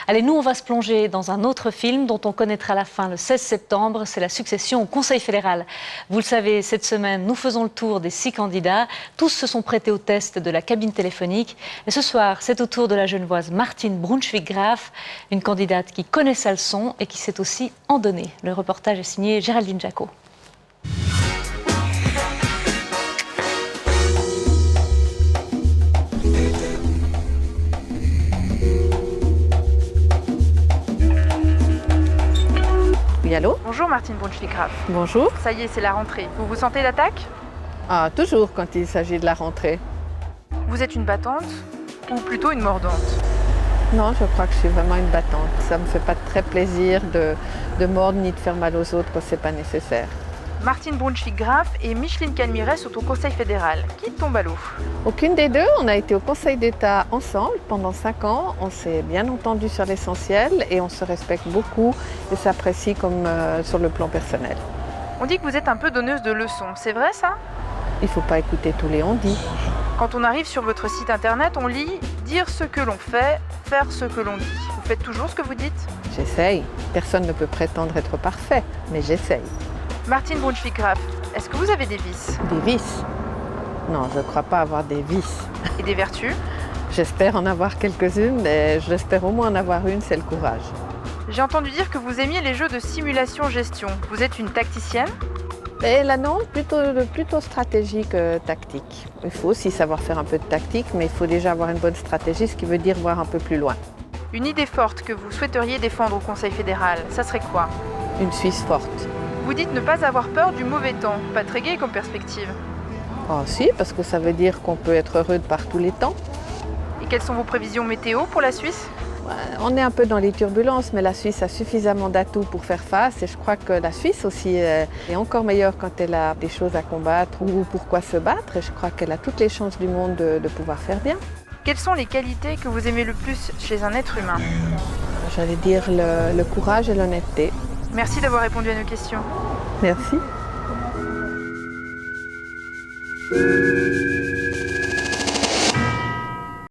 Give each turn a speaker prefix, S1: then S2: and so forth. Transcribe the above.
S1: Allez, nous, on va se plonger dans un autre film dont on connaîtra la fin le 16 septembre. C'est la succession au Conseil fédéral. Vous le savez, cette semaine, nous faisons le tour des 6 candidats. Tous se sont prêtés au test de la cabine téléphonique. Et ce soir, c'est au tour de la Genevoise Martine Brunswick-Graf, une candidate qui connaît sa leçon et qui sait aussi en donner. Le reportage est signé Géraldine Jacot.
S2: Oui, allô?
S3: Bonjour Martine Brunswick-Graf.
S2: Bonjour.
S3: Ça y est, c'est la rentrée. Vous vous sentez d'attaque?
S2: Ah, toujours quand il s'agit de la rentrée.
S3: Vous êtes une battante ou plutôt une mordante?
S2: Non, je crois que je suis vraiment une battante. Ça me fait pas très plaisir de mordre ni de faire mal aux autres quand c'est pas nécessaire.
S3: Martine Brunswick-Graf et Micheline Calmiret sont au Conseil fédéral. Qui tombe à l'eau?
S2: Aucune des deux. On a été au Conseil d'État ensemble pendant 5 ans. On s'est bien entendu sur l'essentiel et on se respecte beaucoup et s'apprécie comme sur le plan personnel.
S3: On dit que vous êtes un peu donneuse de leçons. C'est vrai ça?
S2: Il faut pas écouter tous les on-dit.
S3: Quand on arrive sur votre site internet, on lit « dire ce que l'on fait, faire ce que l'on dit ». Vous faites toujours ce que vous dites?
S2: J'essaye. Personne ne peut prétendre être parfait, mais j'essaye.
S3: Martine Brunswick-Graf, est-ce que vous avez des vices?
S2: Des vices? Non, je ne crois pas avoir des vices.
S3: Et des vertus?
S2: J'espère en avoir quelques-unes, et j'espère au moins en avoir une, c'est le courage.
S3: J'ai entendu dire que vous aimiez les jeux de simulation-gestion. Vous êtes une tacticienne?
S2: Et là non, plutôt stratégie que tactique. Il faut aussi savoir faire un peu de tactique, mais il faut déjà avoir une bonne stratégie, ce qui veut dire voir un peu plus loin.
S3: Une idée forte que vous souhaiteriez défendre au Conseil fédéral, ça serait quoi?
S2: Une Suisse forte.
S3: Vous dites ne pas avoir peur du mauvais temps. Pas très gai comme perspective.
S2: Oh si, parce que ça veut dire qu'on peut être heureux de par tous les temps.
S3: Et quelles sont vos prévisions météo pour la Suisse?
S2: On est un peu dans les turbulences, mais la Suisse a suffisamment d'atouts pour faire face. Et je crois que la Suisse aussi est encore meilleure quand elle a des choses à combattre ou pourquoi se battre. Et je crois qu'elle a toutes les chances du monde de pouvoir faire bien.
S3: Quelles sont les qualités que vous aimez le plus chez un être humain?
S2: J'allais dire le courage et l'honnêteté.
S3: Merci d'avoir répondu à nos questions.
S2: Merci.